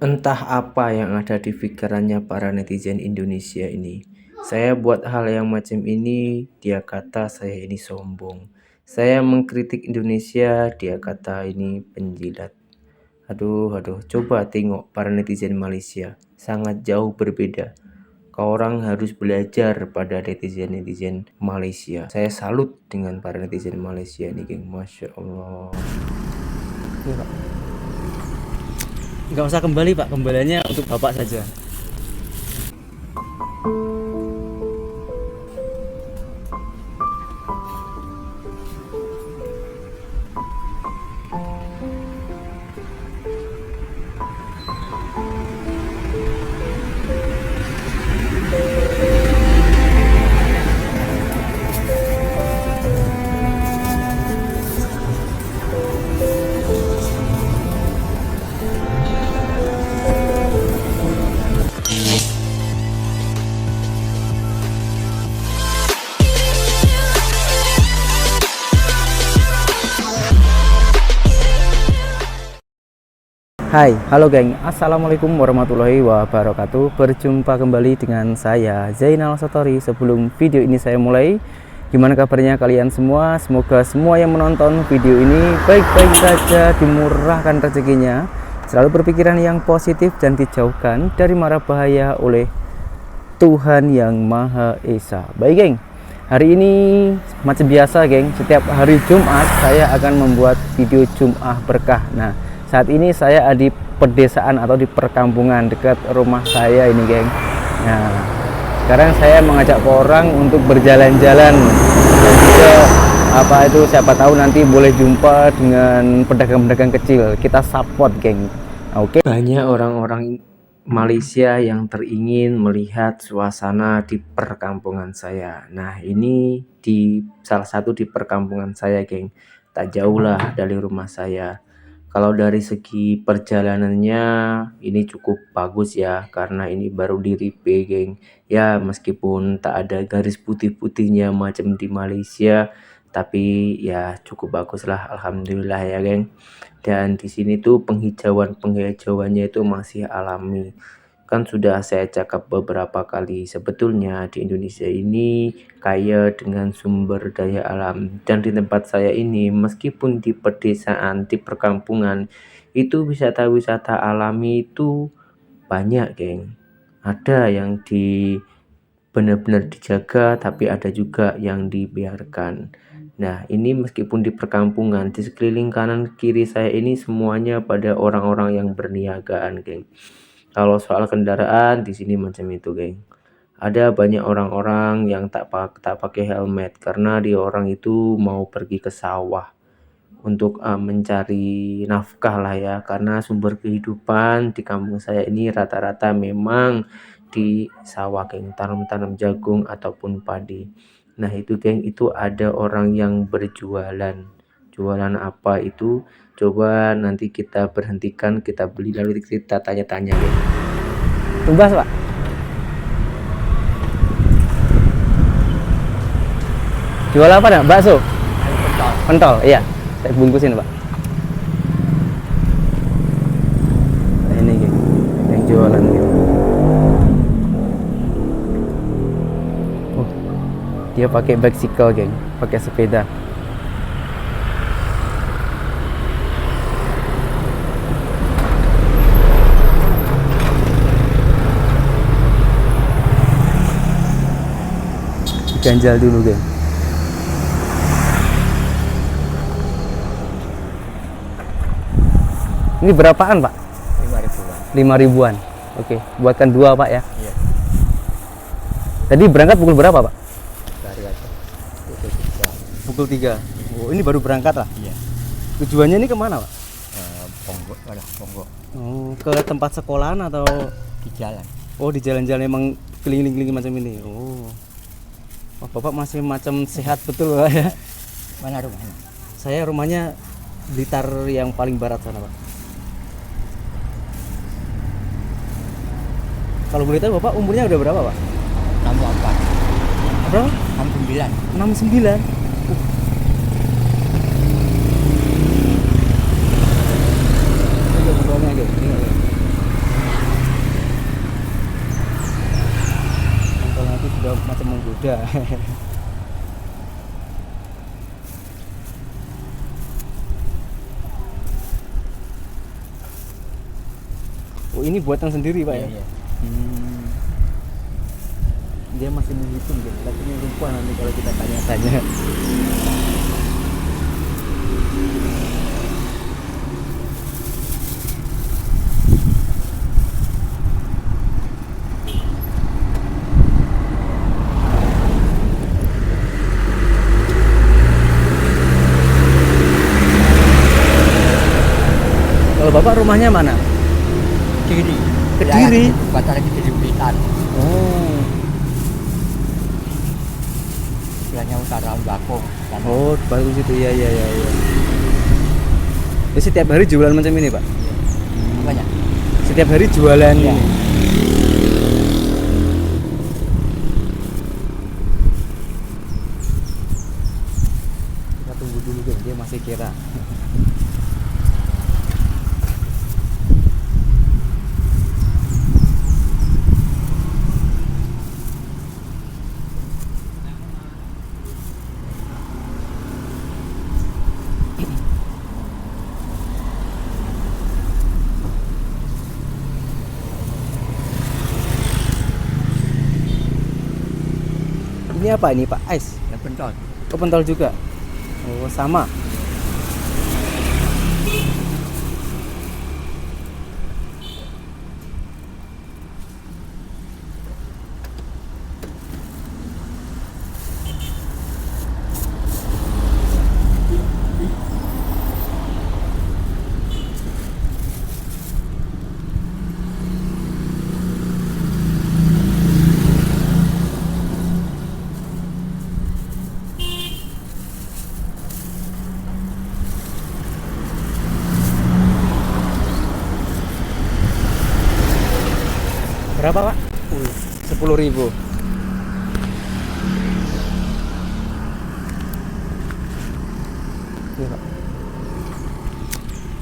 Entah apa yang ada di pikirannya para netizen Indonesia ini. Saya buat hal yang macam ini, dia kata saya ini sombong. Saya mengkritik Indonesia, dia kata ini penjilat. Aduh, coba tengok para netizen Malaysia, sangat jauh berbeda. Kau orang harus belajar pada netizen-netizen Malaysia. Saya salut dengan para netizen Malaysia ini, geng. Masya Allah. Iya, Pak. Nggak usah kembali, Pak. Kembaliannya untuk Bapak saja. Hai, halo geng. Assalamualaikum warahmatullahi wabarakatuh. Berjumpa kembali dengan saya Zainal Satori. Sebelum video ini saya mulai, gimana kabarnya kalian semua? Semoga semua yang menonton video ini baik-baik saja, dimurahkan rezekinya, selalu berpikiran yang positif dan dijauhkan dari mara bahaya oleh Tuhan yang Maha Esa. Baik geng, hari ini macam biasa geng, setiap hari Jumat saya akan membuat video Jum'ah berkah. Nah, saat ini saya ada di pedesaan atau di perkampungan dekat rumah saya ini geng. Nah, sekarang saya mengajak orang untuk berjalan-jalan dan juga siapa tahu nanti boleh jumpa dengan pedagang-pedagang kecil. Kita support geng. Oke. Banyak orang-orang Malaysia yang teringin melihat suasana di perkampungan saya. Nah, ini di salah satu di perkampungan saya geng, tak jauh lah dari rumah saya. Kalau dari segi perjalanannya ini cukup bagus ya, karena ini baru di repair geng. Ya meskipun tak ada garis putih-putihnya macam di Malaysia, tapi ya cukup bagus lah, alhamdulillah ya geng. Dan di sini tuh penghijauannya itu masih alami. Kan sudah saya cakap beberapa kali, sebetulnya di Indonesia ini kaya dengan sumber daya alam. Dan di tempat saya ini, meskipun di pedesaan, di perkampungan, itu wisata-wisata alami itu banyak geng. Ada yang benar-benar dijaga, tapi ada juga yang dibiarkan. Nah, ini meskipun di perkampungan, di sekeliling kanan kiri saya ini semuanya pada orang-orang yang berniagaan geng. Kalau soal kendaraan di sini macam itu, geng. Ada banyak orang-orang yang tak pakai helmet karena dia orang itu mau pergi ke sawah untuk mencari nafkah lah ya, karena sumber kehidupan di kampung saya ini rata-rata memang di sawah geng, tanam-tanam jagung ataupun padi. Nah itu geng, itu ada orang yang berjualan. Jualan apa itu? Coba nanti kita berhentikan, kita beli lalu kita tanya-tanya geng. Tumbas, Pak. Jual apa nak? Bakso? Pentol, iya. Saya bungkusin, Pak. Nah, ini geng, yang jualan gitu. Oh, dia pakai bicycle geng, pakai sepeda. Ganjal dulu geng. Ini berapaan Pak? 5.000-an. 5.000-an. Oke, buatkan 2 Pak ya. Iya. Tadi berangkat pukul berapa Pak? Dari aja. Pukul 3. Oh, ini baru berangkat lah. Iya. Tujuannya ini kemana Pak? Ponggok, Ponggok. Oh, ke tempat sekolahan atau Di jalan. oh di jalan-jalan emang keliling-keliling macam ini. Oh. Oh, Bapak masih macam sehat betul Pak ya. Mana rumahnya? Saya rumahnya Blitar yang paling barat sana Pak. Kalau boleh tahu Bapak umurnya udah berapa Pak? 64. Berapa? 69. 69. menggoda. Oh, ini buatan sendiri Pak ya? Iya. Dia masih menghitung ya, tapi lupa nanti kalau kita tanya-tanya. Kalau Bapak rumahnya mana? Kediri. Kediri? Baca lagi Kediri Blitar. Oh. Istilahnya utara Bakung. Oh, baru situ ya. Ya, setiap hari jualan macam ini, Pak? Banyak. Setiap hari jualan Iya. ini. Kita tunggu dulu deh, dia masih kira. Ini apa ini Pak? Ice? Dan pentol. Oh, pentol juga? Oh, sama? Berapa Pak? 10.000. Iya, Pak.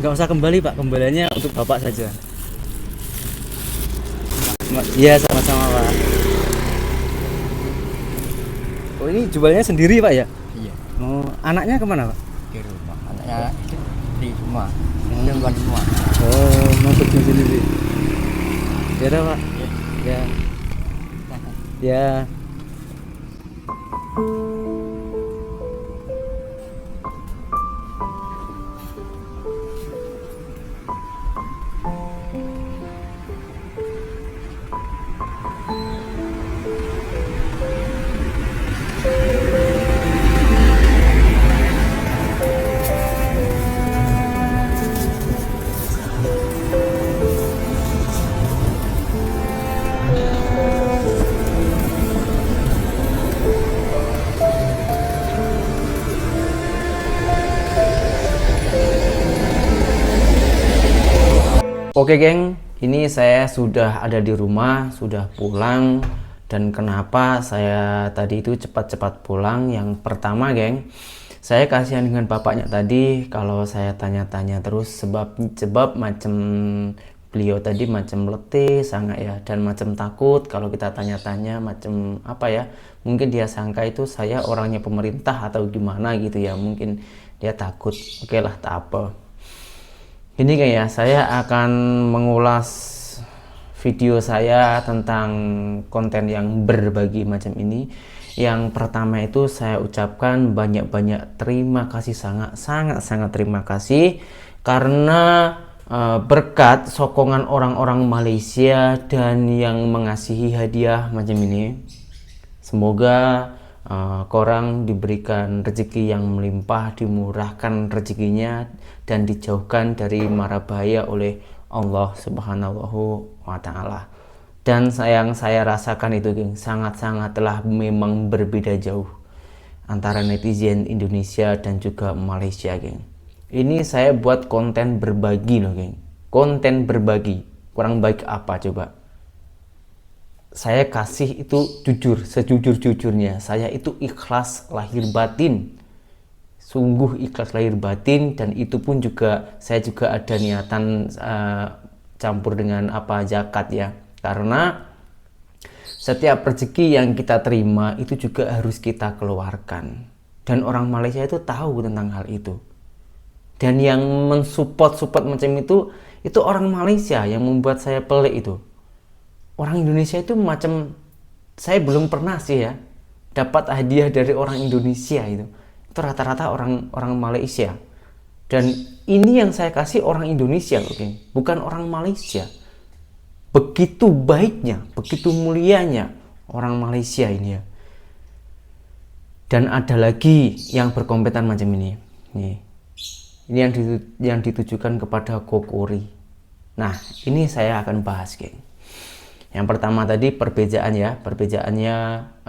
Nggak usah kembali Pak, kembaliannya untuk Bapak saja. Iya, sama-sama Pak. Oh, ini jualnya sendiri Pak ya? Iya. Oh, anaknya kemana Pak? Di rumah. Anaknya di rumah. Di rumah. Oh, mau pergi sendiri. Ya udah Pak. Ya. Ya. Oke geng, ini saya sudah ada di rumah, sudah pulang. Dan kenapa saya tadi itu cepat-cepat pulang? Yang pertama geng, saya kasihan dengan bapaknya tadi kalau saya tanya-tanya terus sebab macam beliau tadi macam letih sangat ya, dan macam takut kalau kita tanya-tanya macam apa ya, mungkin dia sangka itu saya orangnya pemerintah atau gimana gitu ya, mungkin dia takut. Oke lah, tak apa. Ini kayak saya akan mengulas video saya tentang konten yang berbagi macam ini. Yang pertama itu saya ucapkan banyak-banyak terima kasih, sangat terima kasih karena berkat sokongan orang-orang Malaysia dan yang mengasihi hadiah macam ini. Semoga korang diberikan rezeki yang melimpah, dimurahkan rezekinya dan dijauhkan dari mara bahaya oleh Allah Subhanahu wa Ta'ala. Dan yang saya rasakan itu geng, sangat-sangatlah memang berbeda jauh antara netizen Indonesia dan juga Malaysia geng. Ini saya buat konten berbagi loh geng, konten berbagi. Kurang baik apa coba? Saya kasih itu jujur, sejujur-jujurnya. Saya itu ikhlas lahir batin, sungguh ikhlas lahir batin, dan itu pun juga saya juga ada niatan campur dengan apa zakat ya, karena setiap rezeki yang kita terima itu juga harus kita keluarkan. Dan orang Malaysia itu tahu tentang hal itu. Dan yang mensupport macam itu orang Malaysia yang membuat saya pelik itu. Orang Indonesia itu macam, saya belum pernah sih ya dapat hadiah dari orang Indonesia itu. Itu rata-rata orang Malaysia. Dan ini yang saya kasih orang Indonesia, oke, bukan orang Malaysia. Begitu baiknya, begitu mulianya orang Malaysia ini ya. Dan ada lagi yang berkompeten macam ini. Nih. Ini yang ditujukan kepada Kokori. Nah, ini saya akan bahas, geng. Yang pertama tadi perbedaannya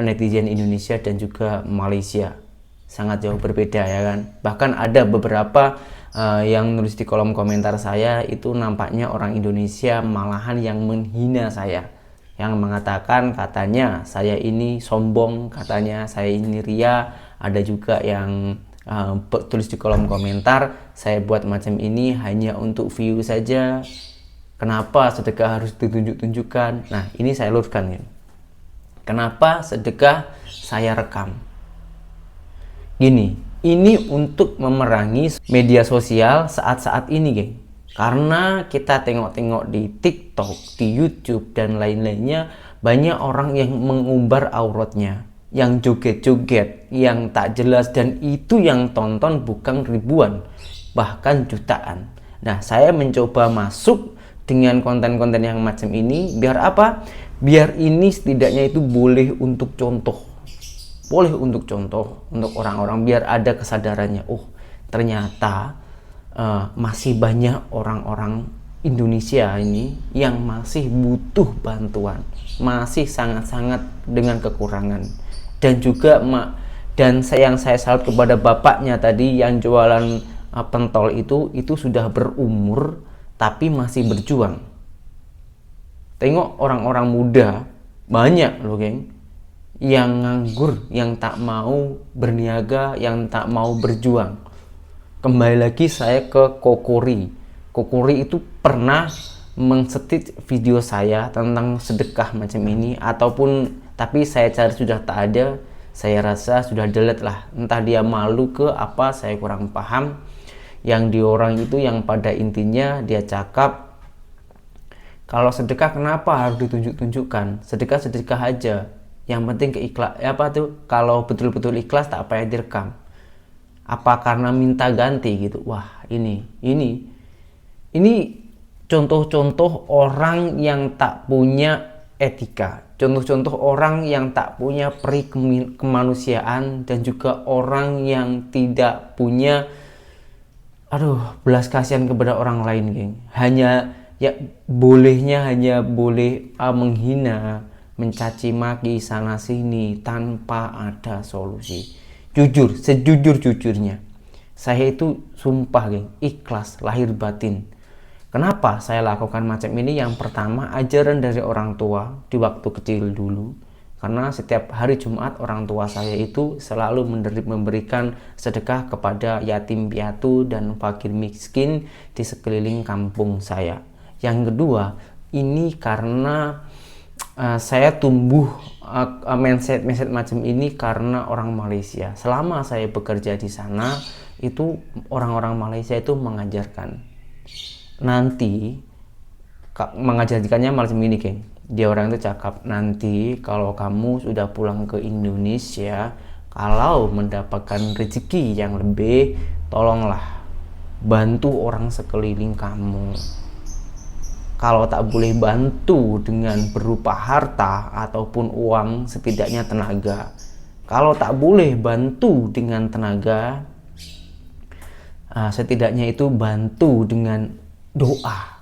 netizen Indonesia dan juga Malaysia. Sangat jauh berbeda ya kan. Bahkan ada beberapa yang nulis di kolom komentar saya itu nampaknya orang Indonesia malahan yang menghina saya. Yang mengatakan katanya saya ini sombong, katanya saya ini ria. Ada juga yang tulis di kolom komentar, saya buat macam ini hanya untuk view saja. Kenapa sedekah harus ditunjuk-tunjukkan? Nah, ini saya luruskan ya. Kenapa sedekah saya rekam? Gini, ini untuk memerangi media sosial saat-saat ini, geng. Karena kita tengok-tengok di TikTok, di YouTube, dan lain-lainnya, banyak orang yang mengumbar auratnya, yang joget-joget, yang tak jelas, dan itu yang tonton bukan ribuan, bahkan jutaan. Nah, saya mencoba masuk dengan konten-konten yang macam ini, biar apa? Biar ini setidaknya itu boleh untuk contoh. Boleh untuk contoh, untuk orang-orang, biar ada kesadarannya. Oh, ternyata masih banyak orang-orang Indonesia ini yang masih butuh bantuan, masih sangat-sangat dengan kekurangan. Dan juga yang saya salut kepada bapaknya tadi yang jualan pentol itu sudah berumur tapi masih berjuang. Tengok orang-orang muda banyak loh, geng, yang nganggur, yang tak mau berniaga, yang tak mau berjuang. Kembali lagi saya ke Kokori. Kokori itu pernah mengsetit video saya tentang sedekah macam ini, tapi saya cari sudah tak ada. Saya rasa sudah delete lah, entah dia malu ke apa, saya kurang paham. Yang di orang itu yang pada intinya dia cakap, kalau sedekah kenapa harus ditunjuk-tunjukkan? Sedekah aja, yang penting keikhlas. Kalau betul-betul ikhlas tak payah direkam. Apa karena minta ganti gitu? Wah, ini contoh-contoh orang yang tak punya etika, contoh-contoh orang yang tak punya peri kemanusiaan, dan juga orang yang tidak punya belas kasihan kepada orang lain, geng. Hanya boleh menghina, mencaci maki sana sini tanpa ada solusi. Jujur, sejujur-jujurnya, saya itu sumpah, geng, ikhlas lahir batin. Kenapa saya lakukan macam ini? Yang pertama, ajaran dari orang tua di waktu kecil dulu. Karena setiap hari Jumat orang tua saya itu selalu memberikan sedekah kepada yatim piatu dan fakir miskin di sekeliling kampung saya. Yang kedua, ini karena saya tumbuh mindset macam ini karena orang Malaysia. Selama saya bekerja di sana, itu orang-orang Malaysia itu mengajarkannya macam ini, geng. Dia orang itu cakap, nanti kalau kamu sudah pulang ke Indonesia, kalau mendapatkan rezeki yang lebih, tolonglah bantu orang sekeliling kamu. Kalau tak boleh bantu dengan berupa harta ataupun uang, setidaknya tenaga. Kalau tak boleh bantu dengan tenaga, setidaknya itu bantu dengan doa.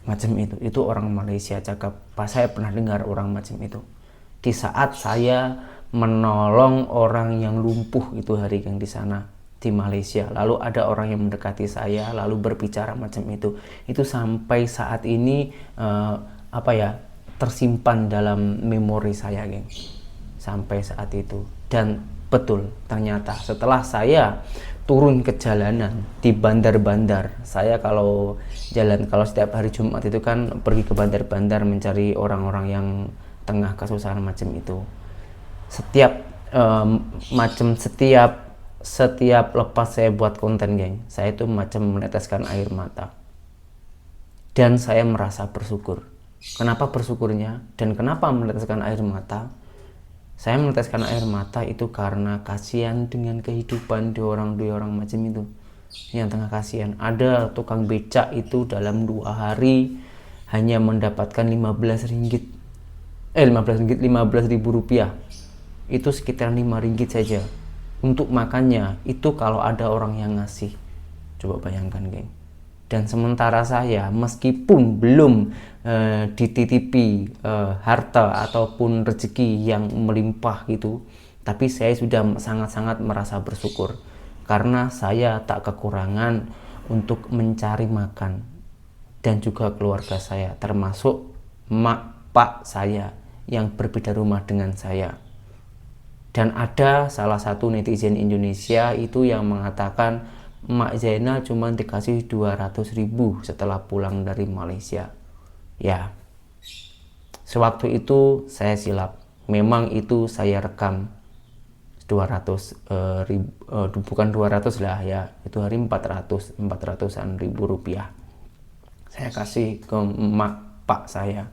Macam itu orang Malaysia cakap. Saya pernah dengar orang macam itu. Di saat saya menolong orang yang lumpuh itu hari yang di sana di Malaysia, lalu ada orang yang mendekati saya lalu berbicara macam itu sampai saat ini tersimpan dalam memori saya, geng, sampai saat itu. Dan betul, ternyata setelah saya turun ke jalanan di bandar-bandar, saya kalau setiap hari Jumat itu kan pergi ke bandar-bandar mencari orang-orang yang tengah kesusahan macam itu. Setiap lepas saya buat konten, geng, saya itu macam meneteskan air mata. Dan saya merasa bersyukur. Kenapa bersyukurnya dan kenapa meneteskan air mata? Saya meneteskan air mata itu karena kasihan dengan kehidupan dua orang macam itu. Yang tengah kasihan. Ada tukang becak itu dalam 2 hari hanya mendapatkan 15 ribu rupiah. Itu sekitar 5 ringgit saja untuk makannya. Itu kalau ada orang yang ngasih, coba bayangkan, geng. Dan sementara saya meskipun belum dititipi harta ataupun rezeki yang melimpah gitu, tapi saya sudah sangat-sangat merasa bersyukur karena saya tak kekurangan untuk mencari makan. Dan juga keluarga saya, termasuk mak pak saya yang berbeda rumah dengan saya. Dan ada salah satu netizen Indonesia itu yang mengatakan Mak Zainal cuma dikasih 200.000 setelah pulang dari Malaysia. Ya, sewaktu itu saya silap. Memang itu saya rekam 200.000, bukan 200 lah ya, itu hari 400-an ribu rupiah. Saya kasih ke emak pak saya.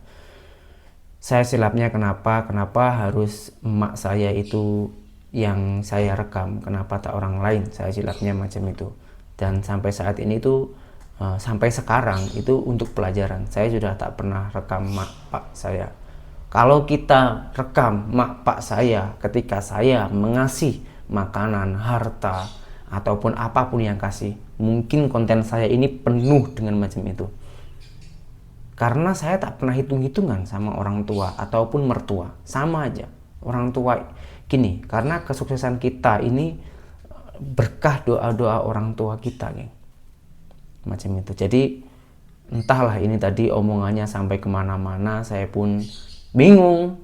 Saya silapnya kenapa harus emak saya itu yang saya rekam, kenapa tak orang lain? Saya silapnya macam itu. Dan sampai saat ini tuh, sampai sekarang itu untuk pelajaran. Saya sudah tak pernah rekam emak pak saya. Kalau kita rekam emak pak saya ketika saya mengasih makanan, harta, ataupun apapun yang kasih, mungkin konten saya ini penuh dengan macam itu. Karena saya tak pernah hitung-hitungan sama orang tua ataupun mertua. Sama aja. Orang tua gini, karena kesuksesan kita ini berkah doa-doa orang tua kita, geng. Macam itu. Jadi entahlah ini tadi omongannya sampai kemana-mana, saya pun bingung.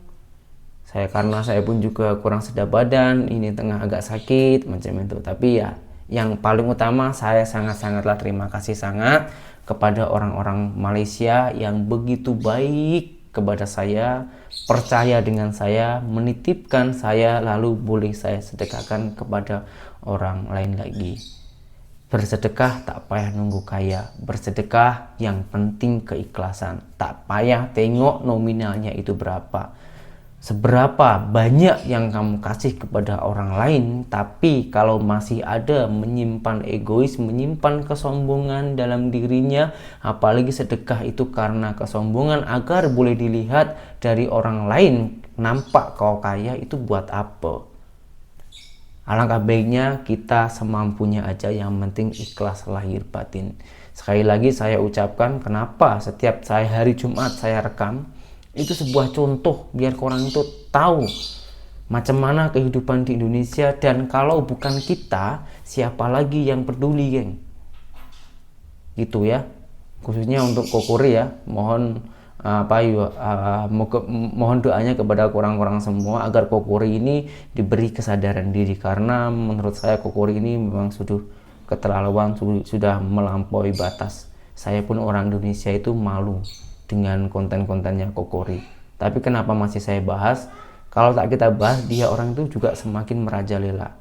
Karena saya pun juga kurang sedap badan, ini tengah agak sakit, macam itu. Tapi ya, yang paling utama saya sangat-sangatlah terima kasih sangat kepada orang-orang Malaysia yang begitu baik kepada saya, percaya dengan saya, menitipkan saya, lalu boleh saya sedekahkan kepada orang lain lagi. Bersedekah tak payah nunggu kaya, bersedekah yang penting keikhlasan, tak payah tengok nominalnya itu berapa. Seberapa banyak yang kamu kasih kepada orang lain, tapi kalau masih ada menyimpan egois, menyimpan kesombongan dalam dirinya, apalagi sedekah itu karena kesombongan agar boleh dilihat dari orang lain, nampak kau kaya, itu buat apa? Alangkah baiknya kita semampunya aja, yang penting ikhlas lahir batin. Sekali lagi saya ucapkan, kenapa setiap hari Jumat saya rekam, itu sebuah contoh biar orang itu tahu macam mana kehidupan di Indonesia. Dan kalau bukan kita, siapa lagi yang peduli, geng? Gitu ya. Khususnya untuk Kokori ya, mohon mohon doanya kepada orang-orang semua agar Kokori ini diberi kesadaran diri, karena menurut saya Kokori ini memang sudah keterlaluan, sudah melampaui batas. Saya pun orang Indonesia itu malu dengan konten-kontennya Kokori. Tapi kenapa masih saya bahas? Kalau tak kita bahas, dia orang itu juga semakin merajalela.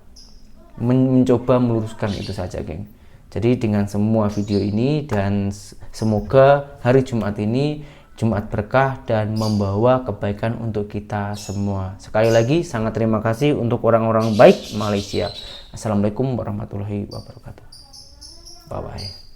Mencoba meluruskan itu saja, geng. Jadi dengan semua video ini, dan semoga hari Jumat ini Jumat berkah dan membawa kebaikan untuk kita semua. Sekali lagi sangat terima kasih untuk orang-orang baik Malaysia. Assalamualaikum warahmatullahi wabarakatuh. Bye bye.